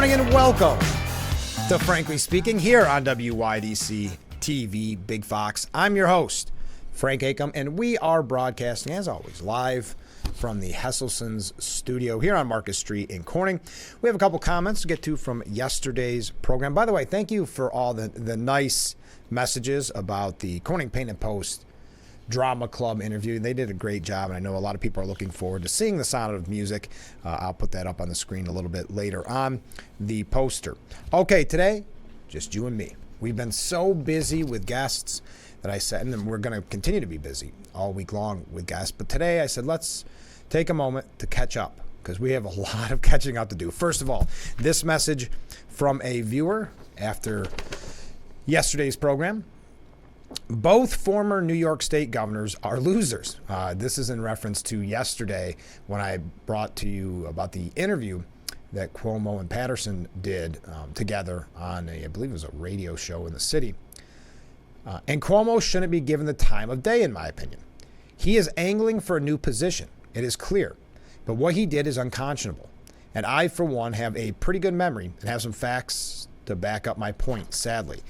morning and welcome to Frankly Speaking here on WYDC TV Big Fox. I'm your host, Frank Acomb, and we are broadcasting, as always, live from the Hesselson's studio here on Market Street in Corning. We have a couple comments to get to from yesterday's program. By the way, thank you for all the nice messages about the Corning Paint and Post Drama Club interview. They did a great job, and I know a lot of people are looking forward to seeing the Sound of Music. I'll put that up on the screen a little bit later on the poster. Okay, today, just you and me. We've been so busy with guests that I said, and we're going to continue to be busy all week long with guests, but today I said, let's take a moment to catch up because we have a lot of catching up to do. First of all, this message from a viewer after yesterday's program. Both former New York State governors are losers. This is in reference to yesterday when I brought to you about the interview that Cuomo and Patterson did together on I believe it was a radio show in the city. And Cuomo shouldn't be given the time of day, in my opinion. He is angling for a new position. It is clear. But what he did is unconscionable. And I, for one, have a pretty good memory and have some facts to back up my point, sadly.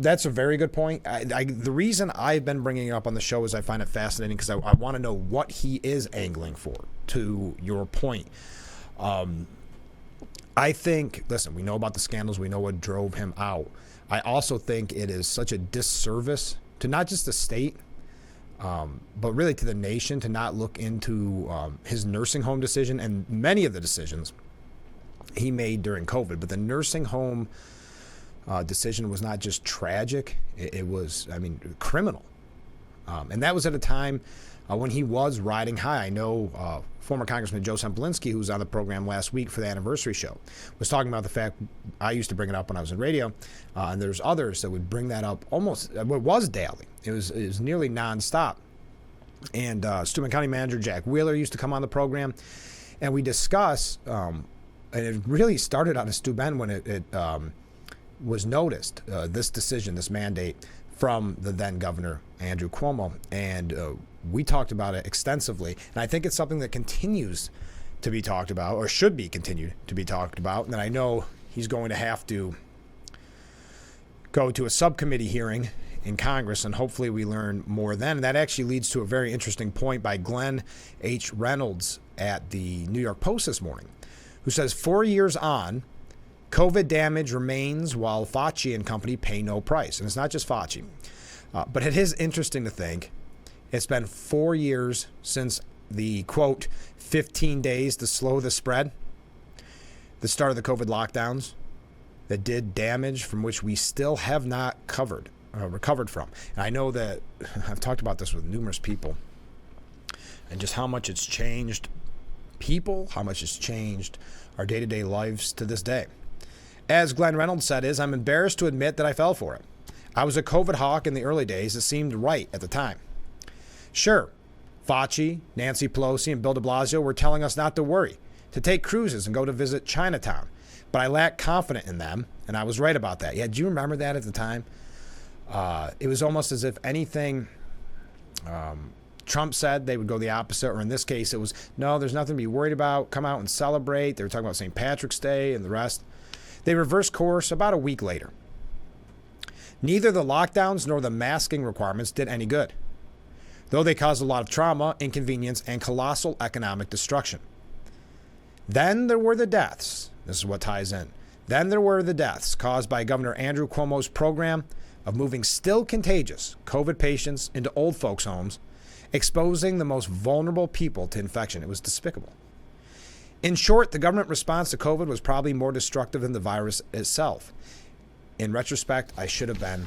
That's a very good point. The reason I've been bringing it up on the show is I find it fascinating because I want to know what he is angling for, to your point. I think, listen, we know about the scandals. We know what drove him out. I also think it is such a disservice to not just the state, but really to the nation to not look into his nursing home decision and many of the decisions he made during COVID. But the nursing home decision was not just tragic, it was, criminal. And that was at a time when he was riding high. I know former Congressman Joe Semplinsky, who was on the program last week for the anniversary show, was talking about the fact, I used to bring it up when I was in radio, and there's others that would bring that up almost, it was daily. It was nearly nonstop. And Steuben County Manager Jack Wheeler used to come on the program, and we discuss, and it really started on a Steuben when it was noticed, this decision, this mandate from the then governor, Andrew Cuomo. And we talked about it extensively. And I think it's something that continues to be talked about, or should be continued to be talked about. And I know he's going to have to go to a subcommittee hearing in Congress, and hopefully we learn more then. And that actually leads to a very interesting point by Glenn H. Reynolds at the New York Post this morning, who says 4 years on, COVID damage remains while Fauci and company pay no price. And it's not just Fauci. But it is interesting to think it's been 4 years since the, quote, 15 days to slow the spread, the start of the COVID lockdowns that did damage from which we still have not recovered from. And I know that I've talked about this with numerous people and just how much it's changed people, how much it's changed our day-to-day lives to this day. As Glenn Reynolds said, I'm embarrassed to admit that I fell for it. I was a COVID hawk in the early days. It seemed right at the time. Sure, Fauci, Nancy Pelosi, and Bill de Blasio were telling us not to worry, to take cruises and go to visit Chinatown. But I lacked confidence in them, and I was right about that. Yeah, do you remember that at the time? It was almost as if anything Trump said, they would go the opposite, or in this case, it was, no, there's nothing to be worried about. Come out and celebrate. They were talking about St. Patrick's Day and the rest. They reversed course about a week later. Neither the lockdowns nor the masking requirements did any good, though they caused a lot of trauma, inconvenience, and colossal economic destruction. Then there were the deaths. This is what ties in. Then there were the deaths caused by Governor Andrew Cuomo's program of moving still contagious COVID patients into old folks' homes, exposing the most vulnerable people to infection. It was despicable. In short, the government response to COVID was probably more destructive than the virus itself. In retrospect, I should have been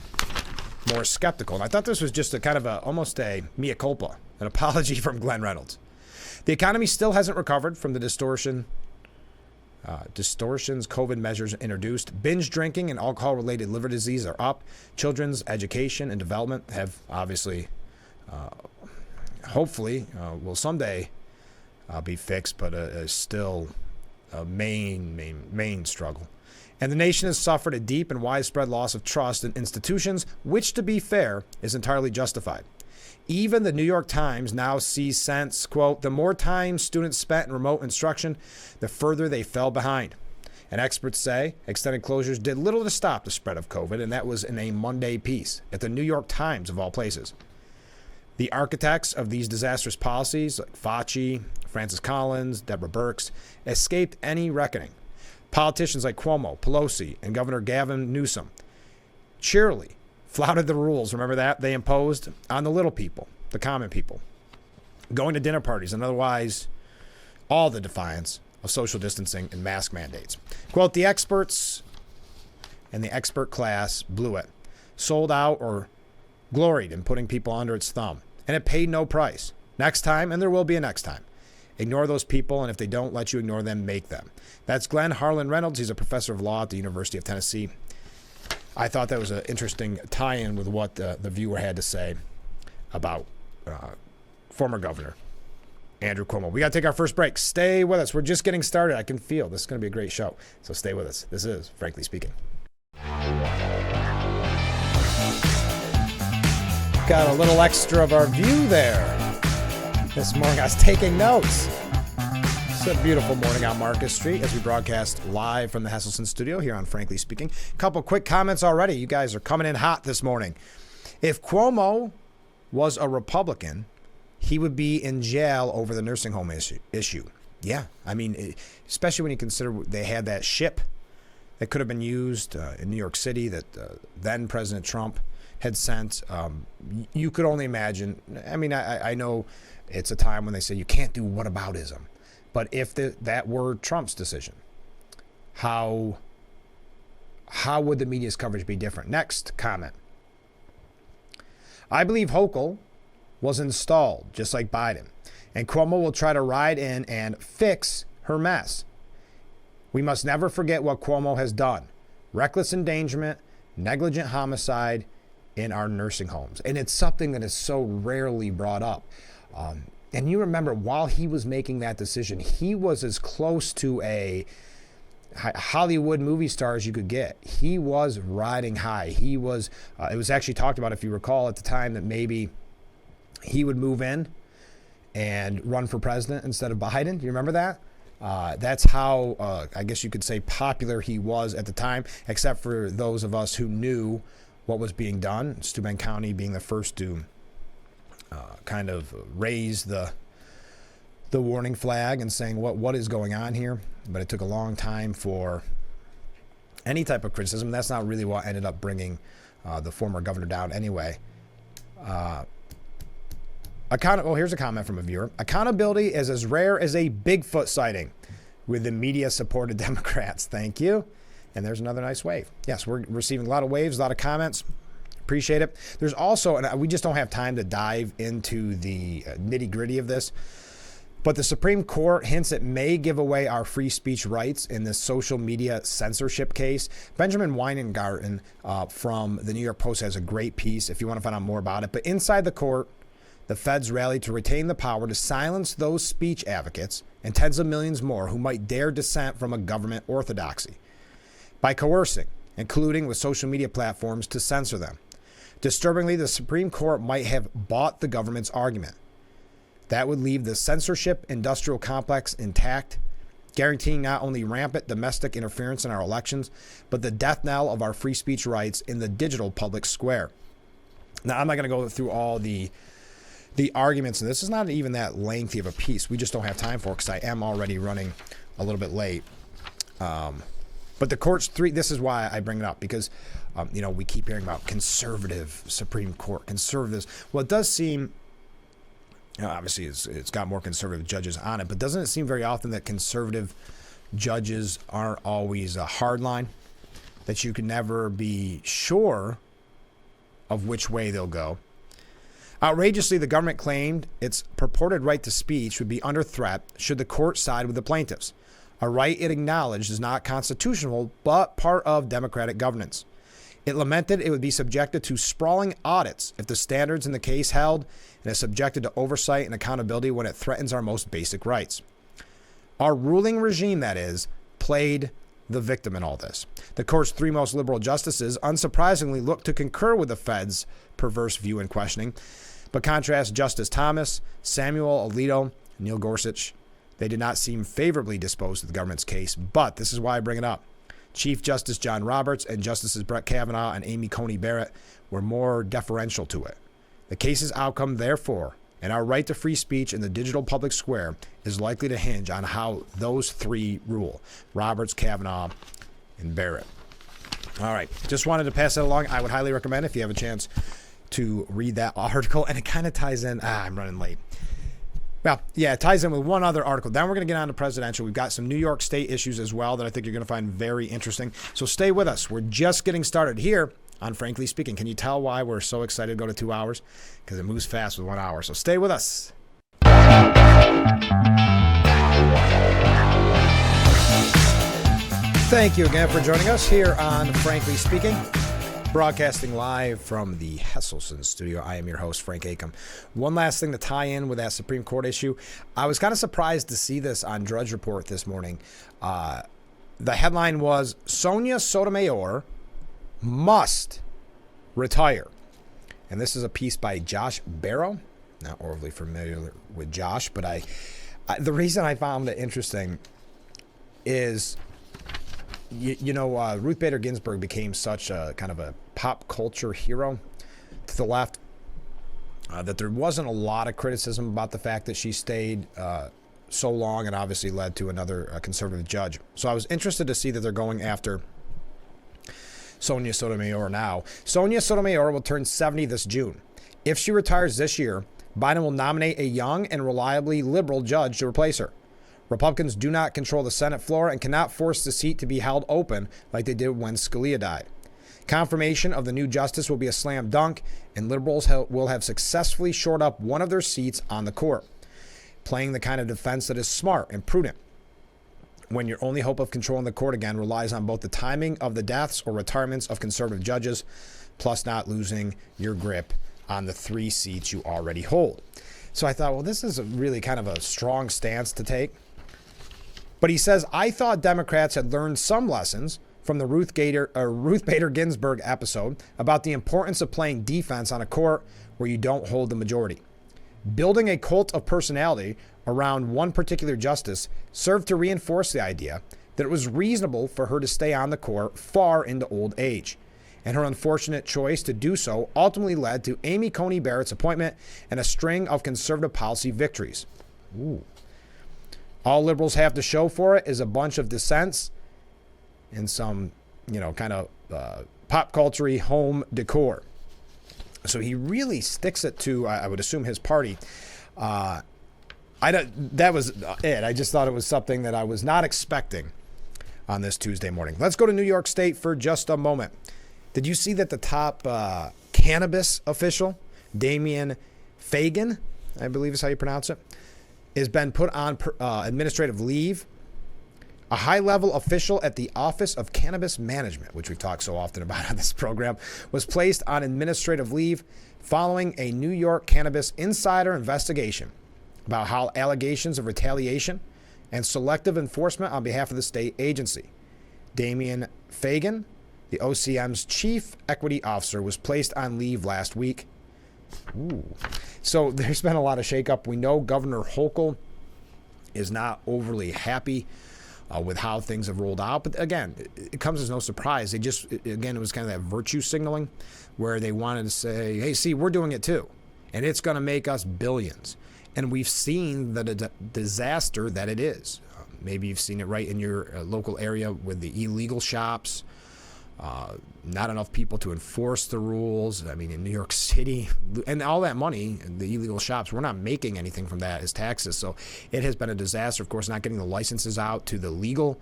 more skeptical. And I thought this was just almost a mea culpa, an apology from Glenn Reynolds. The economy still hasn't recovered from the distortions COVID measures introduced. Binge drinking and alcohol-related liver disease are up. Children's education and development have obviously, hopefully, will someday be fixed, but is still a main struggle. And the nation has suffered a deep and widespread loss of trust in institutions, which, to be fair, is entirely justified. Even the New York Times now sees sense, quote, the more time students spent in remote instruction, the further they fell behind. And experts say extended closures did little to stop the spread of COVID, and that was in a Monday piece at the New York Times, of all places. The architects of these disastrous policies, like Fauci, Francis Collins, Deborah Birx, escaped any reckoning. Politicians like Cuomo, Pelosi, and Governor Gavin Newsom cheerily flouted the rules, remember that, they imposed on the little people, the common people, going to dinner parties and otherwise all the defiance of social distancing and mask mandates. Quote, the experts and the expert class blew it, sold out or gloried in putting people under its thumb, and it paid no price. Next time, and there will be a next time. Ignore those people, and if they don't let you ignore them, make them. That's Glenn Harlan Reynolds. He's a professor of law at the University of Tennessee. I thought that was an interesting tie-in with what the viewer had to say about former governor Andrew Cuomo. We got to take our first break. Stay with us. We're just getting started. I can feel this is going to be a great show. So stay with us. This is Frankly Speaking. Got a little extra of our view there. This morning I was taking notes. It's a beautiful morning on Marcus Street as we broadcast live from the Hesselson studio here on Frankly Speaking. A couple quick comments already. You guys are coming in hot this morning. If Cuomo was a Republican, he would be in jail over the nursing home issue. Yeah, I mean, especially when you consider they had that ship that could have been used in New York City that then President Trump had sent. You could only imagine. I mean, I know it's a time when they say you can't do whataboutism. But if that were Trump's decision, how would the media's coverage be different? Next comment. I believe Hochul was installed, just like Biden. And Cuomo will try to ride in and fix her mess. We must never forget what Cuomo has done. Reckless endangerment, negligent homicide in our nursing homes. And it's something that is so rarely brought up. And you remember, while he was making that decision, he was as close to a Hollywood movie star as you could get. He was riding high. He was, it was actually talked about, if you recall at the time, that maybe he would move in and run for president instead of Biden. Do you remember that? That's how, I guess you could say, popular he was at the time, except for those of us who knew what was being done. Steuben County being the first to kind of raise the warning flag and saying what is going on here. But it took a long time for any type of criticism. That's not really what ended up bringing the former governor down anyway. Here's a comment from a viewer. Accountability is as rare as a Bigfoot sighting with the media-supported Democrats. Thank you. And there's another nice wave. Yes, we're receiving a lot of waves, a lot of comments. Appreciate it. There's also, and we just don't have time to dive into the nitty-gritty of this, but the Supreme Court hints it may give away our free speech rights in this social media censorship case. Benjamin Weingarten from the New York Post has a great piece if you want to find out more about it. But inside the court, the feds rallied to retain the power to silence those speech advocates and tens of millions more who might dare dissent from a government orthodoxy by coercing, including with social media platforms, to censor them. Disturbingly, the Supreme Court might have bought the government's argument. That would leave the censorship industrial complex intact, guaranteeing not only rampant domestic interference in our elections, but the death knell of our free speech rights in the digital public square. Now, I'm not going to go through all the arguments, and this is not even that lengthy of a piece. We just don't have time for it because I am already running a little bit late. But the court's this is why I bring it up, because, we keep hearing about conservative Supreme Court, conservatives. Well, it does seem, obviously it's got more conservative judges on it, but doesn't it seem very often that conservative judges aren't always a hard line, that you can never be sure of which way they'll go? Outrageously, the government claimed its purported right to speech would be under threat should the court side with the plaintiffs. A right it acknowledged is not constitutional, but part of democratic governance. It lamented it would be subjected to sprawling audits if the standards in the case held, and is subjected to oversight and accountability when it threatens our most basic rights. Our ruling regime, that is, played the victim in all this. The court's three most liberal justices unsurprisingly looked to concur with the Fed's perverse view in questioning, but contrast Justice Thomas, Samuel Alito, and Neil Gorsuch. They did not seem favorably disposed to the government's case, but this is why I bring it up. Chief Justice John Roberts and Justices Brett Kavanaugh and Amy Coney Barrett were more deferential to it. The case's outcome, therefore, and our right to free speech in the digital public square is likely to hinge on how those three rule: Roberts, Kavanaugh, and Barrett. All right. Just wanted to pass that along. I would highly recommend, if you have a chance, to read that article. And it kind of ties in. I'm running late. Well, yeah, it ties in with one other article. Then we're going to get on to presidential. We've got some New York State issues as well that I think you're going to find very interesting. So stay with us. We're just getting started here on Frankly Speaking. Can you tell why we're so excited to go to 2 hours? Because it moves fast with 1 hour. So stay with us. Thank you again for joining us here on Frankly Speaking, broadcasting live from the Hesselson studio. I am your host, Frank Acomb. One last thing to tie in with that Supreme Court issue. I was kind of surprised to see this on Drudge Report this morning. The headline was, Sonia Sotomayor must retire. And this is a piece by Josh Barrow. Not overly familiar with Josh, but the reason I found it interesting is, Ruth Bader Ginsburg became such a kind of a pop culture hero to the left that there wasn't a lot of criticism about the fact that she stayed so long and obviously led to another conservative judge. So I was interested to see that they're going after Sonia Sotomayor now. Sonia Sotomayor will turn 70 this June. If she retires this year, Biden will nominate a young and reliably liberal judge to replace her. Republicans do not control the Senate floor and cannot force the seat to be held open like they did when Scalia died. Confirmation of the new justice will be a slam dunk, and liberals will have successfully shored up one of their seats on the court, playing the kind of defense that is smart and prudent when your only hope of controlling the court again relies on both the timing of the deaths or retirements of conservative judges, plus not losing your grip on the 3 seats you already hold. So I thought, well, this is really kind of a strong stance to take. But he says, I thought Democrats had learned some lessons from the Ruth Bader Ginsburg episode about the importance of playing defense on a court where you don't hold the majority. Building a cult of personality around one particular justice served to reinforce the idea that it was reasonable for her to stay on the court far into old age. And her unfortunate choice to do so ultimately led to Amy Coney Barrett's appointment and a string of conservative policy victories. Ooh. All liberals have to show for it is a bunch of dissents and some, kind of pop culture-y home decor. So he really sticks it to, I would assume, his party. That was it. I just thought it was something that I was not expecting on this Tuesday morning. Let's go to New York State for just a moment. Did you see that the top cannabis official, Damian Fagan, I believe is how you pronounce it, has been put on administrative leave? A high-level official at the Office of Cannabis Management, which we've talked so often about on this program, was placed on administrative leave following a New York cannabis insider investigation about how allegations of retaliation and selective enforcement on behalf of the state agency. Damian Fagan, the OCM's chief equity officer, was placed on leave last week. Ooh. So there's been a lot of shakeup. We know Governor Hochul is not overly happy with how things have rolled out. But again, it comes as no surprise. It was kind of that virtue signaling where they wanted to say, hey, see, we're doing it too. And it's going to make us billions. And we've seen the disaster that it is. Maybe you've seen it right in your local area with the illegal shops. Not enough people to enforce the rules. I mean, in New York City, and all that money, the illegal shops, we're not making anything from that as taxes. So it has been a disaster, of course, not getting the licenses out to the legal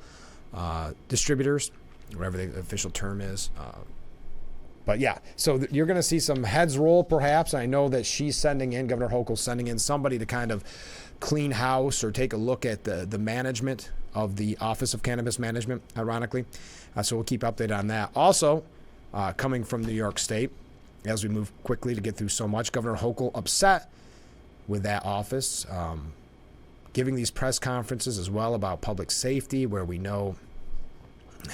distributors, whatever the official term is. But yeah, so you're going to see some heads roll, perhaps. I know that Governor Hochul's sending in somebody to kind of clean house or take a look at the management of the Office of Cannabis Management, ironically. So we'll keep updated on that. Also, coming from New York State, as we move quickly to get through so much, Governor Hochul upset with that office, giving these press conferences as well about public safety, where we know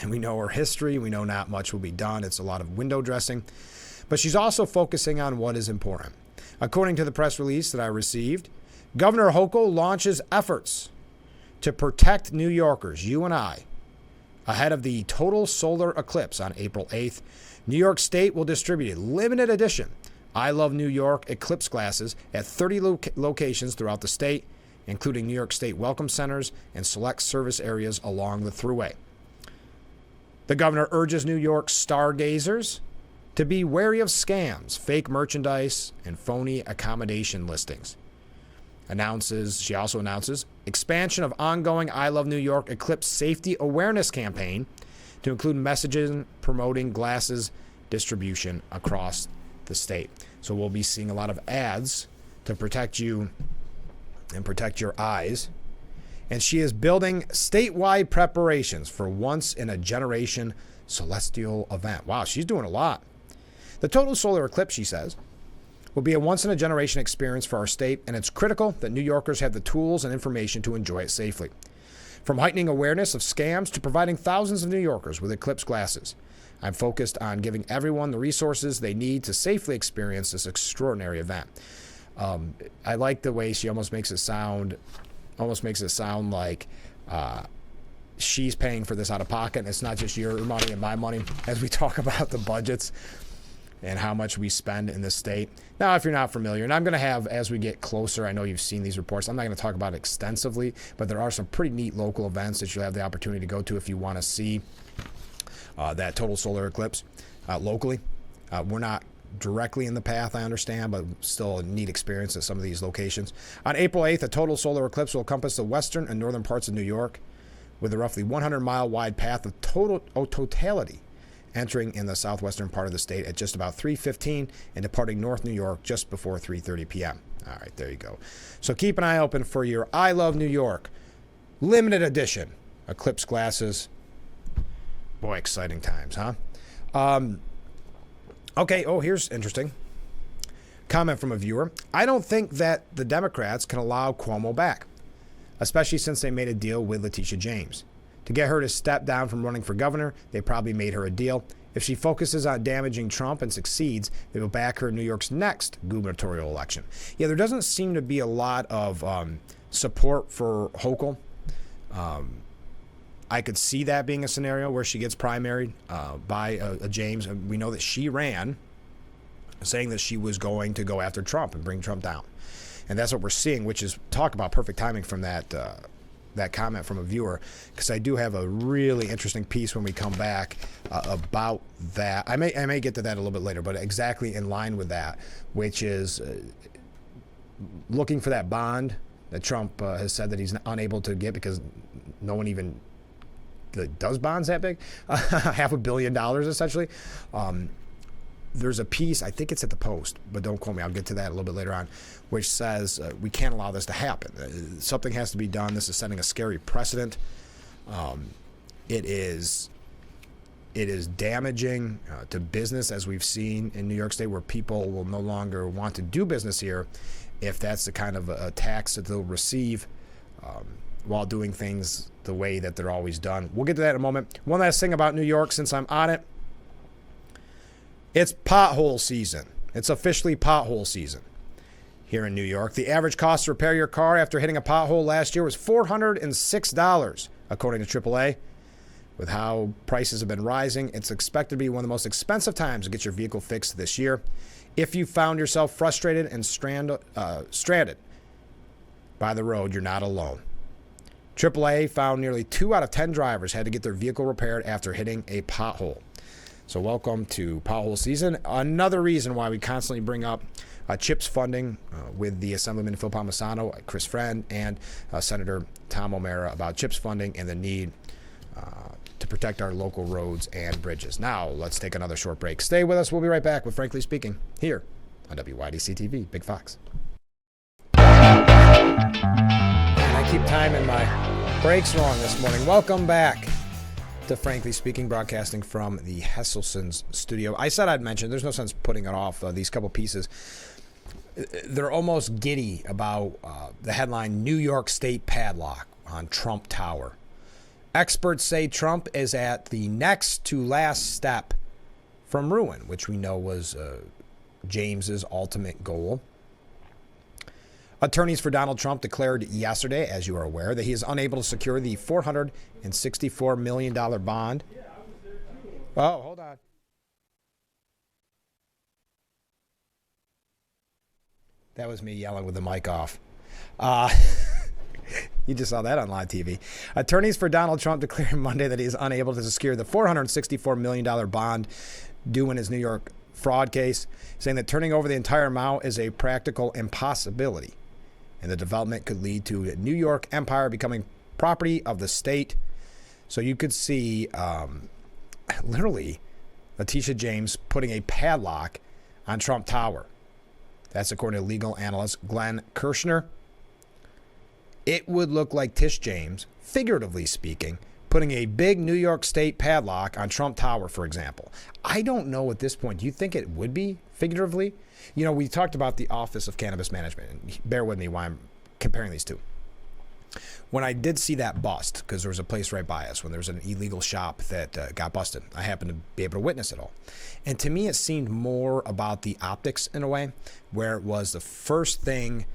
her history. We know not much will be done. It's a lot of window dressing. But she's also focusing on what is important. According to the press release that I received, Governor Hochul launches efforts to protect New Yorkers, you and I, Ahead of the total solar eclipse on April 8th, New York State will distribute a limited edition I Love New York eclipse glasses at 30 locations throughout the state, including New York State welcome centers and select service areas along the Thruway. The governor urges New York stargazers to be wary of scams, fake merchandise, and phony accommodation listings. She also announces expansion of ongoing I Love New York eclipse safety awareness campaign to include messaging promoting glasses distribution across the state. So we'll be seeing a lot of ads to protect you and protect your eyes. And she is building statewide preparations for once-in-a-generation celestial event. Wow, she's doing a lot. The total solar eclipse, she says, will be a once-in-a-generation experience for our state, and it's critical that New Yorkers have the tools and information to enjoy it safely. From heightening awareness of scams to providing thousands of New Yorkers with eclipse glasses, I'm focused on giving everyone the resources they need to safely experience this extraordinary event. I like the way she almost makes it sound like she's paying for this out of pocket, and it's not just your money and my money as we talk about the budgets and how much we spend in this state. Now, if you're not familiar, and I'm going to have, as we get closer, I know you've seen these reports, I'm not going to talk about it extensively, but there are some pretty neat local events that you'll have the opportunity to go to if you want to see that total solar eclipse locally. We're not directly in the path, I understand, but still a neat experience at some of these locations. On April 8th, a total solar eclipse will encompass the western and northern parts of New York with a roughly 100-mile wide path of totality, entering in the southwestern part of the state at just about 3:15 and departing North New York just before 3:30 p.m. All right, there you go. So keep an eye open for your I Love New York limited edition eclipse glasses. Boy, exciting times, huh? Okay, here's interesting. Comment from a viewer. I don't think that the Democrats can allow Cuomo back, especially since they made a deal with Letitia James. To get her to step down from running for governor, they probably made her a deal. If she focuses on damaging Trump and succeeds, they will back her in New York's next gubernatorial election. Yeah, there doesn't seem to be a lot of support for Hochul. I could see that being a scenario where she gets primaried by a James. We know that she ran saying that she was going to go after Trump and bring Trump down. And that's what we're seeing, which is, talk about perfect timing from that comment from a viewer, because I do have a really interesting piece when we come back about that. I may get to that a little bit later, but exactly in line with that, which is looking for that bond that Trump has said that he's unable to get because no one even does bonds that big, $500 million essentially. There's a piece, I think it's at the Post, but don't quote me, I'll get to that a little bit later on, which says we can't allow this to happen. Something has to be done. This is setting a scary precedent. It is damaging to business, as we've seen in New York State, where people will no longer want to do business here if that's the kind of a tax that they'll receive while doing things the way that they're always done. We'll get to that in a moment. One last thing about New York, since I'm on it. It's pothole season. It's officially pothole season here in New York. The average cost to repair your car after hitting a pothole last year was $406, according to AAA. With how prices have been rising, it's expected to be one of the most expensive times to get your vehicle fixed this year. If you found yourself frustrated and stranded by the road, you're not alone. AAA found nearly 2 out of 10 drivers had to get their vehicle repaired after hitting a pothole. So welcome to pothole season. Another reason why we constantly bring up CHIPS funding with the Assemblyman Phil Palmisano, Chris Friend, and Senator Tom O'Mara about CHIPS funding and the need to protect our local roads and bridges. Now, let's take another short break. Stay with us. We'll be right back with Frankly Speaking here on WYDC-TV. Big Fox. And I keep timing my breaks wrong this morning. Welcome back to Frankly Speaking, broadcasting from the Hesselson's studio. I said I'd mention, there's no sense putting it off, these couple pieces. They're almost giddy about the headline, New York State padlock on Trump Tower. Experts say Trump is at the next to last step from ruin, which we know was James's ultimate goal. Attorneys for Donald Trump declared yesterday, as you are aware, that he is unable to secure the $464 million bond. Oh, hold on. That was me yelling with the mic off. You just saw that on live TV. Attorneys for Donald Trump declared Monday that he is unable to secure the $464 million bond due in his New York fraud case, saying that turning over the entire amount is a practical impossibility. And the development could lead to a New York empire becoming property of the state. So you could see literally Letitia James putting a padlock on Trump Tower. That's according to legal analyst Glenn Kirshner. It would look like Tish James, figuratively speaking, putting a big New York State padlock on Trump Tower, for example. I don't know at this point. Do you think it would be figuratively? You know, we talked about the Office of Cannabis Management. And bear with me while I'm comparing these two. When I did see that bust, because there was a place right by us, when there was an illegal shop that got busted, I happened to be able to witness it all. And to me, it seemed more about the optics in a way, where it was the first thing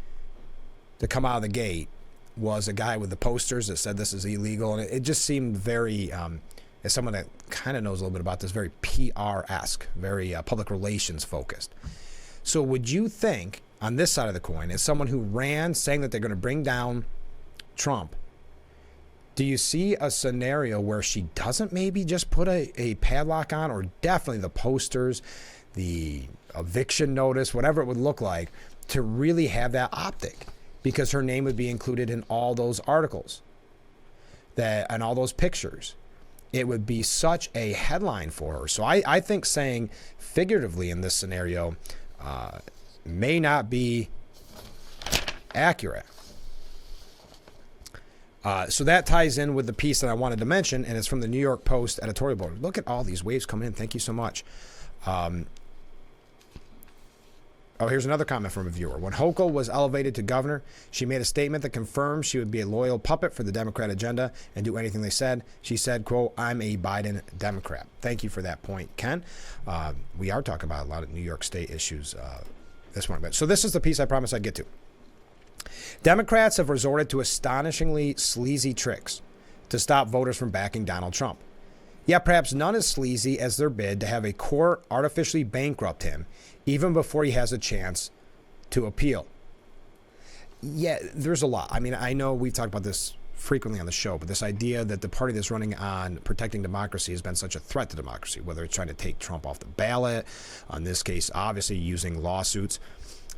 to come out of the gate was a guy with the posters that said this is illegal. And it just seemed very, as someone that kind of knows a little bit about this, very PR-esque, very public relations focused. So would you think, on this side of the coin, as someone who ran saying that they're going to bring down Trump, do you see a scenario where she doesn't maybe just put a padlock on, or definitely the posters, the eviction notice, whatever it would look like, to really have that optic? Because her name would be included in all those articles and all those pictures. It would be such a headline for her. So I think saying figuratively in this scenario may not be accurate. So that ties in with the piece that I wanted to mention, and it's from the New York Post editorial board. Look at all these waves coming in. Thank you so much. Here's another comment from a viewer. When Hochul was elevated to governor, she made a statement that confirmed she would be a loyal puppet for the Democrat agenda and do anything they said. She said, quote, "I'm a Biden Democrat." Thank you for that point, Ken. We are talking about a lot of New York State issues this morning. So this is the piece I promised I'd get to. Democrats have resorted to astonishingly sleazy tricks to stop voters from backing Donald Trump. Yet perhaps none as sleazy as their bid to have a court artificially bankrupt him even before he has a chance to appeal. Yeah, there's a lot. I mean, I know we've talked about this frequently on the show, but this idea that the party that's running on protecting democracy has been such a threat to democracy, whether it's trying to take Trump off the ballot, in this case, obviously using lawsuits.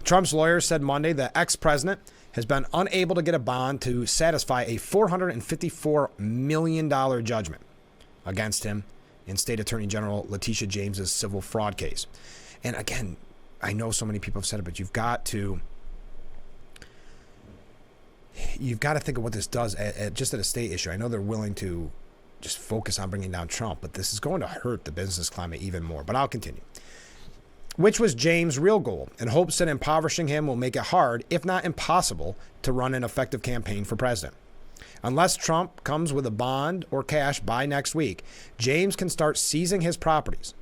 Trump's lawyers said Monday the ex-president has been unable to get a bond to satisfy a $454 million judgment against him in State Attorney General Letitia James's civil fraud case. And again, I know so many people have said it, but you've got to think of what this does just at a state issue. I know they're willing to just focus on bringing down Trump, but this is going to hurt the business climate even more. But I'll continue. Which was James' real goal, in hopes that impoverishing him will make it hard, if not impossible, to run an effective campaign for president. Unless Trump comes with a bond or cash by next week, James can start seizing his properties.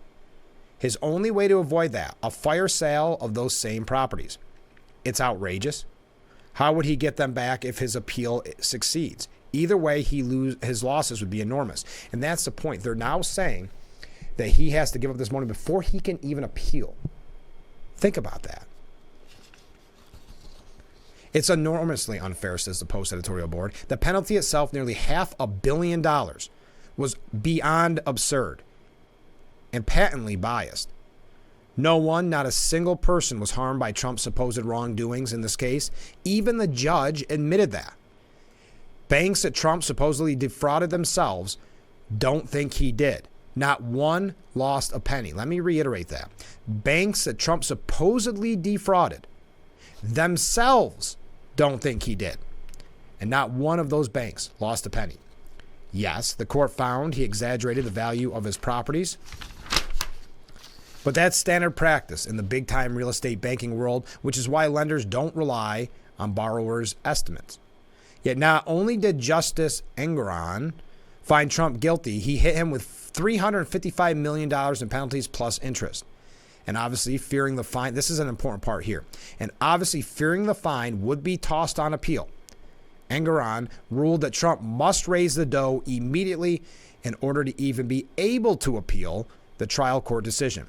His only way to avoid that, a fire sale of those same properties. It's outrageous. How would he get them back if his appeal succeeds? Either way, his losses would be enormous. And that's the point. They're now saying that he has to give up this money before he can even appeal. Think about that. It's enormously unfair, says the Post editorial board. The penalty itself, nearly $500 million, was beyond absurd and patently biased. No one, not a single person, was harmed by Trump's supposed wrongdoings in this case. Even the judge admitted that. Banks that Trump supposedly defrauded themselves don't think he did. Not one lost a penny. Let me reiterate that. Banks that Trump supposedly defrauded themselves don't think he did. And not one of those banks lost a penny. Yes, the court found he exaggerated the value of his properties. But that's standard practice in the big-time real estate banking world, which is why lenders don't rely on borrowers' estimates. Yet not only did Justice Engoron find Trump guilty, he hit him with $355 million in penalties plus interest. And obviously fearing the fine, this is an important part here, and obviously fearing the fine would be tossed on appeal. Engoron ruled that Trump must raise the dough immediately in order to even be able to appeal the trial court decision.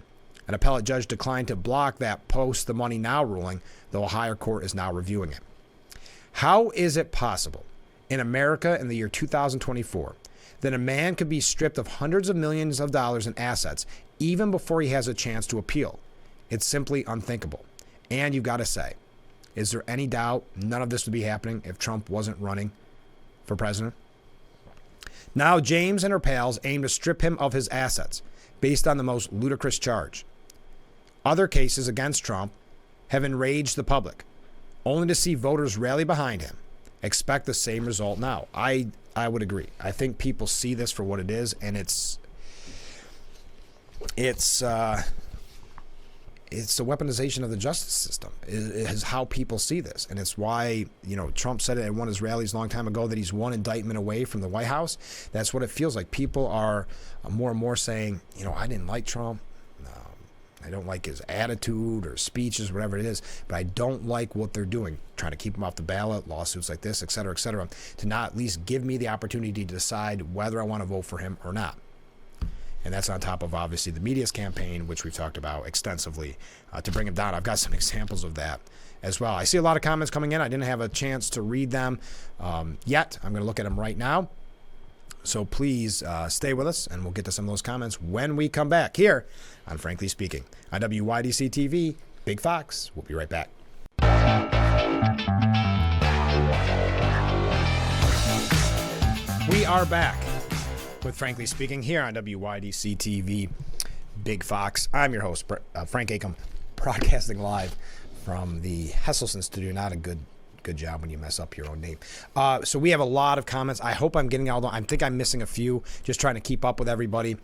An appellate judge declined to block that post the money now ruling, though a higher court is now reviewing it. How is it possible in America in the year 2024 that a man could be stripped of hundreds of millions of dollars in assets even before he has a chance to appeal? It's simply unthinkable. And you've got to say, is there any doubt none of this would be happening if Trump wasn't running for president? Now James and her pals aim to strip him of his assets based on the most ludicrous charge. Other cases against Trump have enraged the public, only to see voters rally behind him. Expect the same result now. I would agree. I think people see this for what it is, and it's the weaponization of the justice system is how people see this. And it's why, Trump said it at one of his rallies a long time ago that he's one indictment away from the White House. That's what it feels like. People are more and more saying, I didn't like Trump. I don't like his attitude or speeches, whatever it is, but I don't like what they're doing, trying to keep him off the ballot, lawsuits like this, et cetera, to not at least give me the opportunity to decide whether I want to vote for him or not. And that's on top of, obviously, the media's campaign, which we've talked about extensively, to bring him down. I've got some examples of that as well. I see a lot of comments coming in. I didn't have a chance to read them yet. I'm going to look at them right now. So please stay with us, and we'll get to some of those comments when we come back here on Frankly Speaking on WYDC TV. Big Fox. We'll be right back. We are back with Frankly Speaking here on WYDC TV. Big Fox. I'm your host, Frank Acomb, broadcasting live from the Hesselson studio. Not a good job when you mess up your own name. So we have a lot of comments. I hope I'm getting all I think I'm missing a few, just trying to keep up with everybody.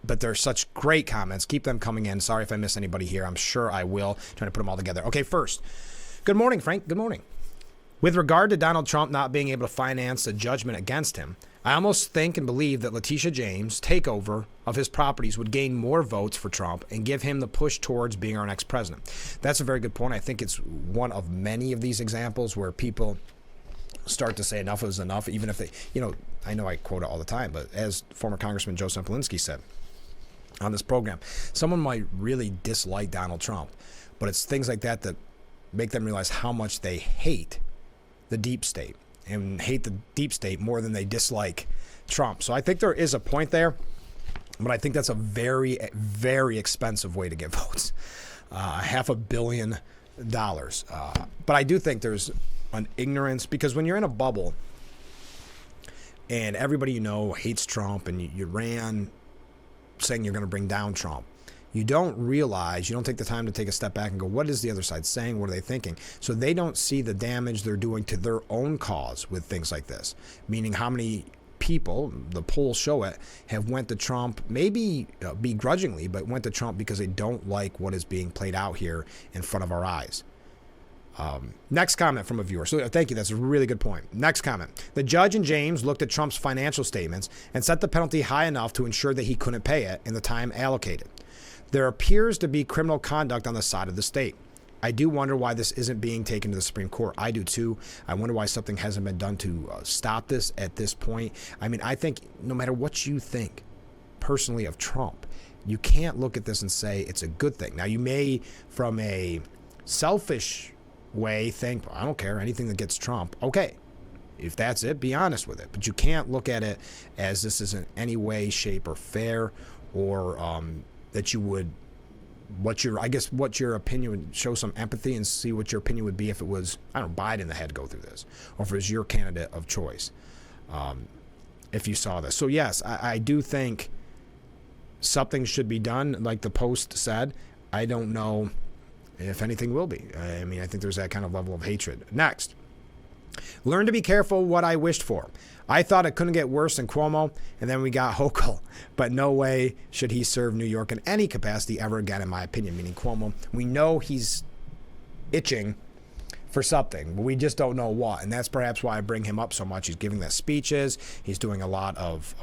But they're such great comments. Keep them coming in. Sorry if I miss anybody here. I'm sure I will. Trying to put them all together. Okay, first. Good morning, Frank. Good morning. With regard to Donald Trump not being able to finance a judgment against him, I almost think and believe that Letitia James' takeover of his properties would gain more votes for Trump and give him the push towards being our next president. That's a very good point. I think it's one of many of these examples where people start to say enough is enough, even if they, I know I quote it all the time, but as former Congressman Joe Semplinsky said on this program, someone might really dislike Donald Trump, but it's things like that that make them realize how much they hate the deep state and hate the deep state more than they dislike Trump. So I think there is a point there, but I think that's a very, very expensive way to get votes. $500 million. But I do think there's an ignorance, because when you're in a bubble and everybody hates Trump and you ran saying you're going to bring down Trump, you don't take the time to take a step back and go, what is the other side saying? What are they thinking? So they don't see the damage they're doing to their own cause with things like this, meaning how many people, the polls show it, have went to Trump, maybe begrudgingly, but went to Trump because they don't like what is being played out here in front of our eyes. Next comment from a viewer. So thank you. That's a really good point. Next comment. The judge and James looked at Trump's financial statements and set the penalty high enough to ensure that he couldn't pay it in the time allocated. There appears to be criminal conduct on the side of the state. I do wonder why this isn't being taken to the Supreme Court. I do too. I wonder why something hasn't been done to stop this at this point. I mean, I think no matter what you think personally of Trump, you can't look at this and say it's a good thing. Now, you may, from a selfish way, think, I don't care, anything that gets Trump. Okay, if that's it, be honest with it. But you can't look at it as this is in any way, shape, or fair, or that you would, what your opinion would, show some empathy and see what your opinion would be if it was, Biden that had to go through this, or if it was your candidate of choice, if you saw this. So yes, I do think something should be done, like the Post said. I don't know if anything will be. I mean, I think there's that kind of level of hatred. Next, learn to be careful what I wished for. I thought it couldn't get worse than Cuomo, and then we got Hochul. But no way should he serve New York in any capacity ever again, in my opinion, meaning Cuomo. We know he's itching for something, but we just don't know what. And that's perhaps why I bring him up so much. He's giving the speeches. He's doing a lot of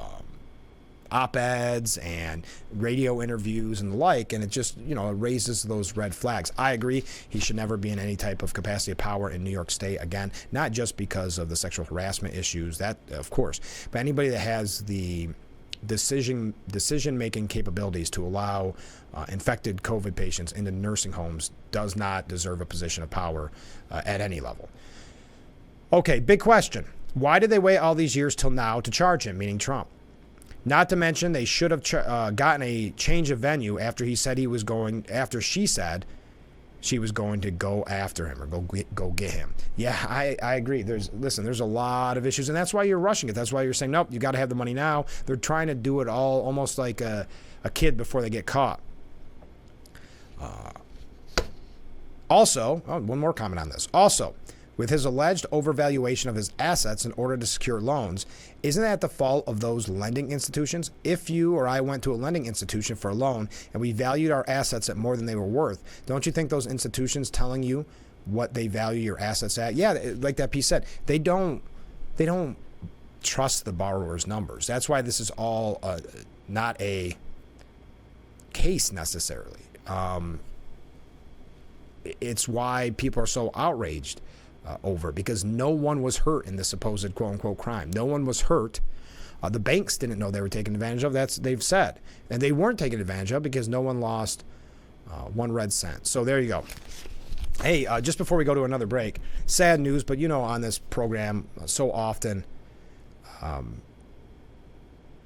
op-eds and radio interviews and the like, and it just, it raises those red flags. I agree. He should never be in any type of capacity of power in New York State again, not just because of the sexual harassment issues, that of course, but anybody that has the decision-making capabilities to allow infected COVID patients into nursing homes does not deserve a position of power at any level. Okay, big question. Why did they wait all these years till now to charge him, meaning Trump? Not to mention they should have gotten a change of venue after she said she was going to go after him or go get him. Yeah, I agree. There's a lot of issues, and that's why you're rushing it. That's why you're saying, nope, you got to have the money now. They're trying to do it all almost like a kid before they get caught. Also, one more comment on this. Also, with his alleged overvaluation of his assets in order to secure loans, isn't that the fault of those lending institutions? If you or I went to a lending institution for a loan and we valued our assets at more than they were worth, don't you think those institutions telling you what they value your assets at? Yeah, like that piece said, they don't trust the borrower's numbers. That's why this is all not a case necessarily. It's why people are so outraged over, because no one was hurt in the supposed quote-unquote crime. No one was hurt. The banks didn't know they were taken advantage of. They've said. And they weren't taken advantage of because no one lost one red cent. So there you go. Hey, just before we go to another break, sad news, but on this program so often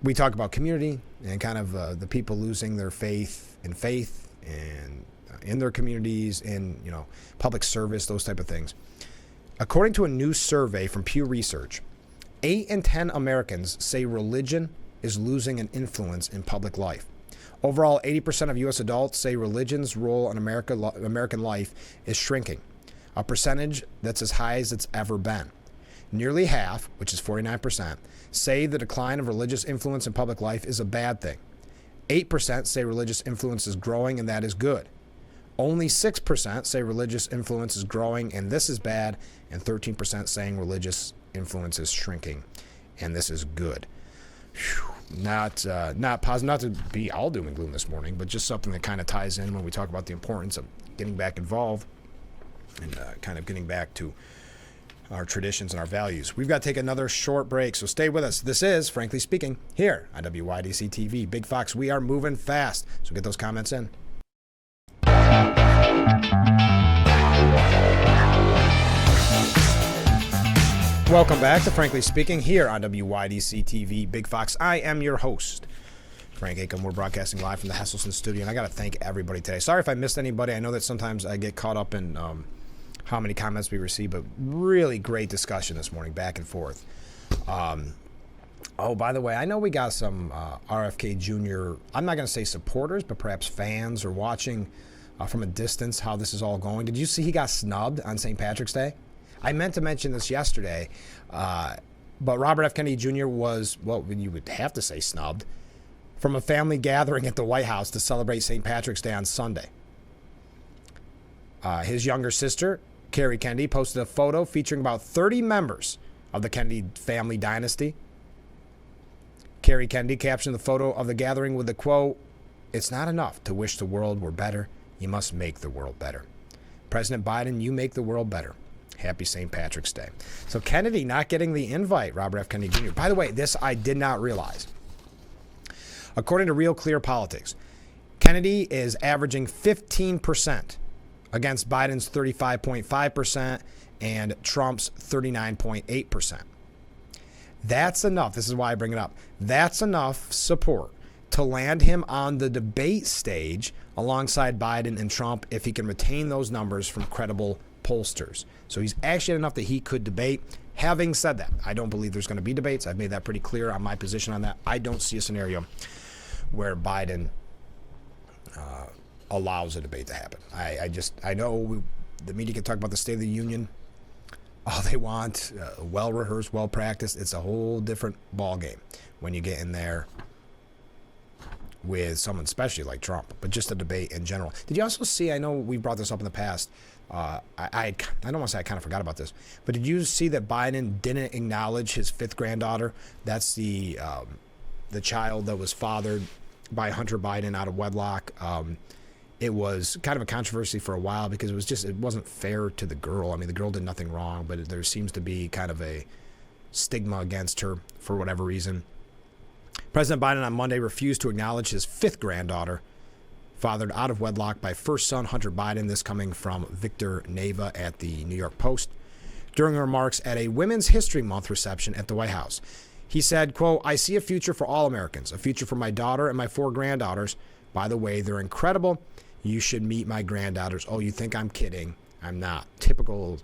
we talk about community and kind of the people losing their faith and in their communities, in public service, those type of things. According to a new survey from Pew Research, 8 in 10 Americans say religion is losing an influence in public life. Overall, 80% of U.S. adults say religion's role in American life is shrinking, a percentage that's as high as it's ever been. Nearly half, which is 49%, say the decline of religious influence in public life is a bad thing. 8% say religious influence is growing and that is good. Only 6% say religious influence is growing and this is bad, and 13% saying religious influence is shrinking and this is good. Whew. Not positive, not to be all doom and gloom this morning, but just something that kind of ties in when we talk about the importance of getting back involved and kind of getting back to our traditions and our values. We've got to take another short break, so stay with us. This is Frankly Speaking here on WYDC TV. Big Fox, we are moving fast, so get those comments in. Welcome back to Frankly Speaking here on WYDC TV. Big Fox, I am your host, Frank Acomb. We're broadcasting live from the Hesselson studio, and I got to thank everybody today. Sorry if I missed anybody. I know that sometimes I get caught up in how many comments we receive, but really great discussion this morning, back and forth. Oh, by the way, I know we got some RFK Jr., I'm not going to say supporters, but perhaps fans or watching from a distance how this is all going. Did you see he got snubbed on St. Patrick's Day? I meant to mention this yesterday, but Robert F. Kennedy Jr. was, well, you would have to say snubbed, from a family gathering at the White House to celebrate St. Patrick's Day on Sunday. His younger sister, Carrie Kennedy, posted a photo featuring about 30 members of the Kennedy family dynasty. Carrie Kennedy captioned the photo of the gathering with the quote, "It's not enough to wish the world were better. You must make the world better. President Biden, you make the world better. Happy St. Patrick's Day." So Kennedy not getting the invite, Robert F. Kennedy Jr. By the way, this I did not realize. According to Real Clear Politics, Kennedy is averaging 15% against Biden's 35.5% and Trump's 39.8%. That's enough. This is why I bring it up. That's enough support to land him on the debate stage alongside Biden and Trump if he can retain those numbers from credible pollsters. So he's actually enough that he could debate. Having said that, I don't believe there's going to be debates. I've made that pretty clear on my position on that. I don't see a scenario where Biden allows a debate to happen. I know the media can talk about the State of the Union all they want, well-rehearsed, well-practiced. It's a whole different ballgame when you get in there with someone, especially like Trump, but just a debate in general. Did you also see, I know we brought this up in the past, I don't want to say I kind of forgot about this, but did you see that Biden didn't acknowledge his 5th granddaughter? That's the the child that was fathered by Hunter Biden out of wedlock. It was kind of a controversy for a while because it wasn't fair to the girl. I mean, the girl did nothing wrong, but there seems to be kind of a stigma against her for whatever reason. President Biden on Monday refused to acknowledge his fifth granddaughter, fathered out of wedlock by first son Hunter Biden. This coming from Victor Neva at the New York Post. During remarks at a Women's History Month reception at the White House, he said, quote, "I see a future for all Americans, a future for my daughter and my 4 granddaughters. By the way, they're incredible. You should meet my granddaughters." Oh, you think I'm kidding? I'm not. Typical.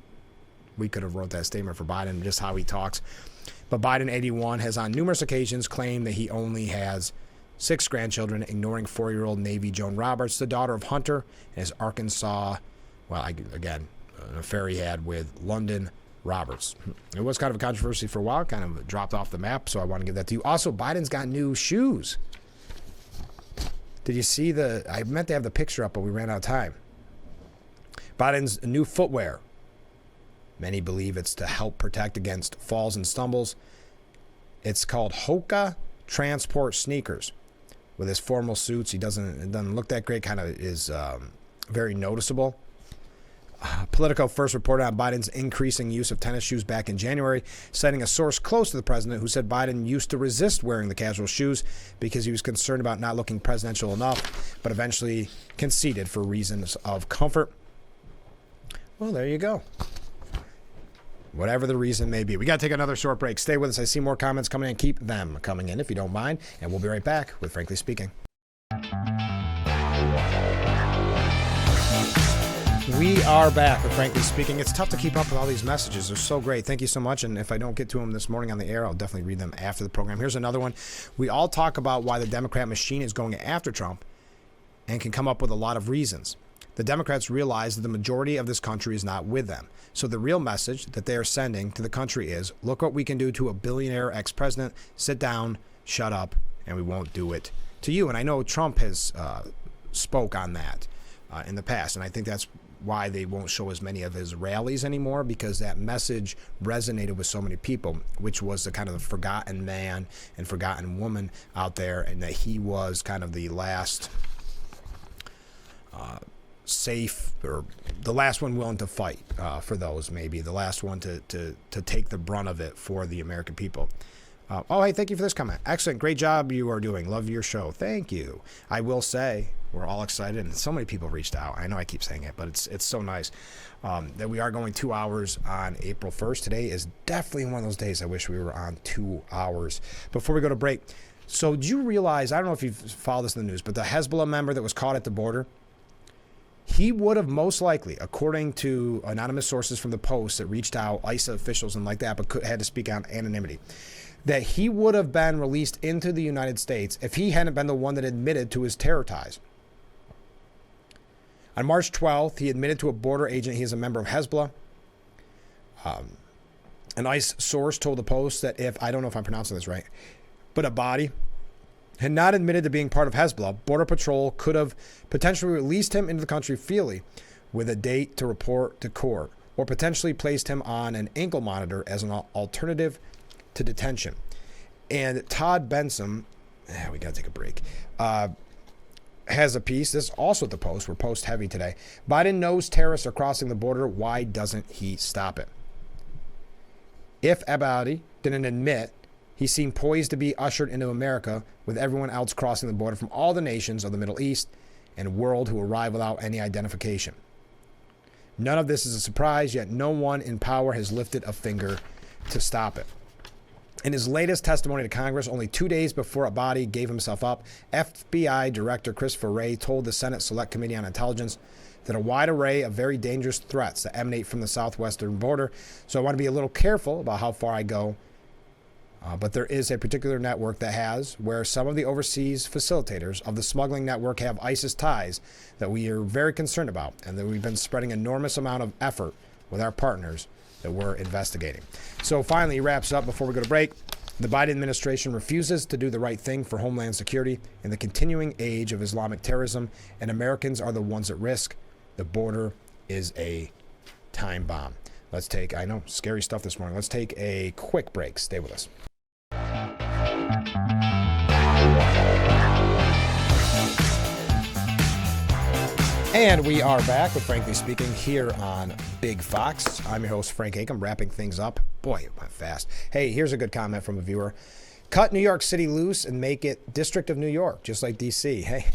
We could have wrote that statement for Biden, just how he talks. But Biden, 81, has on numerous occasions claimed that he only has 6 grandchildren, ignoring 4-year-old Navy Joan Roberts, the daughter of Hunter, and his Arkansas, an affair he had with London Roberts. It was kind of a controversy for a while, kind of dropped off the map, so I want to give that to you. Also, Biden's got new shoes. Did you see I meant to have the picture up, but we ran out of time. Biden's new footwear. Many believe it's to help protect against falls and stumbles. It's called Hoka Transport sneakers. With his formal suits, it doesn't look that great, kind of is very noticeable. Politico first reported on Biden's increasing use of tennis shoes back in January, citing a source close to the president who said Biden used to resist wearing the casual shoes because he was concerned about not looking presidential enough, but eventually conceded for reasons of comfort. Well, there you go. Whatever the reason may be. We got to take another short break. Stay with us. I see more comments coming in. Keep them coming in if you don't mind. And we'll be right back with Frankly Speaking. We are back with Frankly Speaking. It's tough to keep up with all these messages. They're so great. Thank you so much. And if I don't get to them this morning on the air, I'll definitely read them after the program. Here's another one. We all talk about why the Democrat machine is going after Trump and can come up with a lot of reasons. The Democrats realize that the majority of this country is not with them. So the real message that they are sending to the country is, look what we can do to a billionaire ex-president. Sit down, shut up, and we won't do it to you. And I know Trump has spoke on that in the past, and I think that's why they won't show as many of his rallies anymore, because that message resonated with so many people, which was the kind of the forgotten man and forgotten woman out there, and that he was kind of the last safe, or the last one willing to fight for those, maybe the last one to take the brunt of it for the American people. Hey, thank you for this comment. Excellent. Great job you are doing. Love your show. Thank you. I will say we're all excited, and so many people reached out. I know I keep saying it, but it's so nice that we are going 2 hours on April 1st. Today is definitely one of those days I wish we were on 2 hours. Before we go to break, so do you realize, I don't know if you've followed this in the news, but the Hezbollah member that was caught at the border, he would have most likely, according to anonymous sources from the Post that reached out, ISA officials and like that, but had to speak on anonymity, that he would have been released into the United States if he hadn't been the one that admitted to his terror ties. On March 12th, he admitted to a border agent he is a member of Hezbollah. An ICE source told the Post that I don't know if I'm pronouncing this right, but Abadi had not admitted to being part of Hezbollah, Border Patrol could have potentially released him into the country freely with a date to report to court, or potentially placed him on an ankle monitor as an alternative to detention. And Todd Benson, we got to take a break, has a piece. This is also at the Post. We're Post heavy today. Biden knows terrorists are crossing the border. Why doesn't he stop it? If Abadi didn't admit he seemed poised to be ushered into America with everyone else crossing the border from all the nations of the Middle East and world who arrive without any identification. None of this is a surprise, yet no one in power has lifted a finger to stop it. In his latest testimony to Congress, only 2 days before Abadi gave himself up, FBI Director Christopher Wray told the Senate Select Committee on Intelligence that a wide array of very dangerous threats that emanate from the southwestern border. So I want to be a little careful about how far I go. But there is a particular network that has, where some of the overseas facilitators of the smuggling network have ISIS ties that we are very concerned about, and that we've been spreading enormous amount of effort with our partners that we're investigating. So finally, he wraps up before we go to break. The Biden administration refuses to do the right thing for Homeland Security in the continuing age of Islamic terrorism, and Americans are the ones at risk. The border is a time bomb. I know, scary stuff this morning. Let's take a quick break. Stay with us. And we are back with Frankly Speaking here on Big Fox. I'm your host, Frank Acomb, wrapping things up. Boy, it went fast. Hey, here's a good comment from a viewer. Cut New York City loose and make it District of New York, just like D.C. Hey,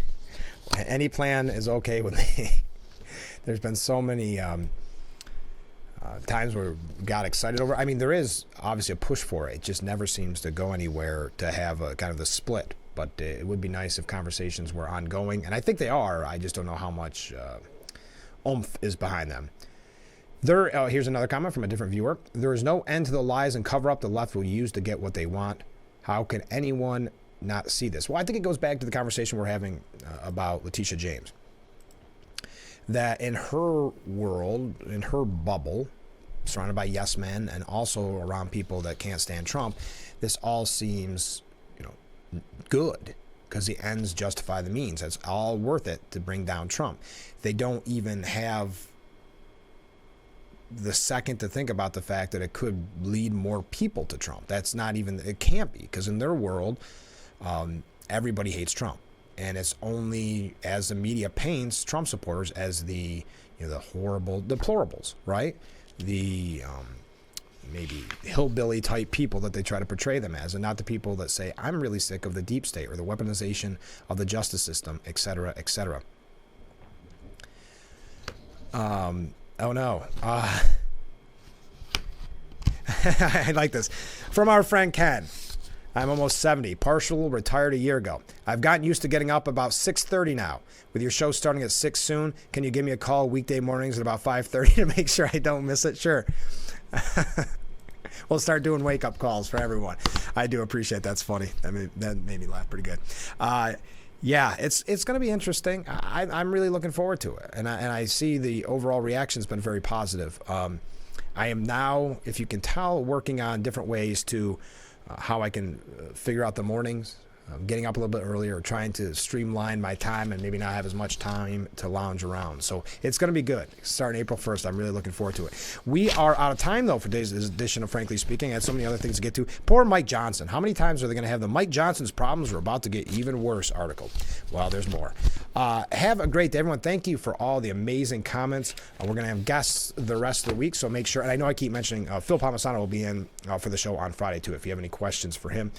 any plan is okay with me. There's been so many times where we got excited over. I mean, there is obviously a push for it. It just never seems to go anywhere to have a kind of the split. But it would be nice if conversations were ongoing, and I think they are. I just don't know how much oomph is behind them. Here's another comment from a different viewer. There is no end to the lies and cover-up the left will use to get what they want. How can anyone not see this? Well, I think it goes back to the conversation we're having about Letitia James. That in her world, in her bubble, surrounded by yes men and also around people that can't stand Trump, this all seems good because the ends justify the means. It's all worth it to bring down Trump. They don't even have the second to think about the fact that it could lead more people to Trump. That's not even, it can't be, because in their world, everybody hates Trump. And it's only as the media paints Trump supporters as the horrible deplorables, right? The maybe hillbilly type people that they try to portray them as, and not the people that say, I'm really sick of the deep state or the weaponization of the justice system, et cetera, et cetera. Oh no. I like this. From our friend Ken. I'm almost 70, partial, retired a year ago. I've gotten used to getting up about 6:30 now. With your show starting at 6 soon, can you give me a call weekday mornings at about 5:30 to make sure I don't miss it? Sure. We'll start doing wake-up calls for everyone. I do appreciate that's funny. That made me laugh pretty good. Yeah, it's going to be interesting. I'm really looking forward to it, and I see the overall reaction's been very positive. I am now, if you can tell, working on different ways to how I can figure out the mornings. Getting up a little bit earlier, trying to streamline my time and maybe not have as much time to lounge around. So it's going to be good. Starting April 1st, I'm really looking forward to it. We are out of time, though, for today's edition of Frankly Speaking. I had so many other things to get to. Poor Mike Johnson. How many times are they going to have the Mike Johnson's problems are about to get even worse article? Well, there's more. Have a great day, everyone. Thank you for all the amazing comments. We're going to have guests the rest of the week, so make sure, and I know I keep mentioning Phil Palmisano will be in for the show on Friday, too, if you have any questions for him.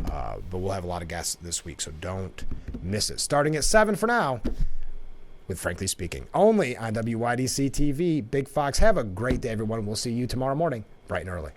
But we'll have a lot of guests this week, so don't miss it. Starting at 7 for now with Frankly Speaking, only on WYDC TV. Big Fox. Have a great day, everyone. We'll see you tomorrow morning, bright and early.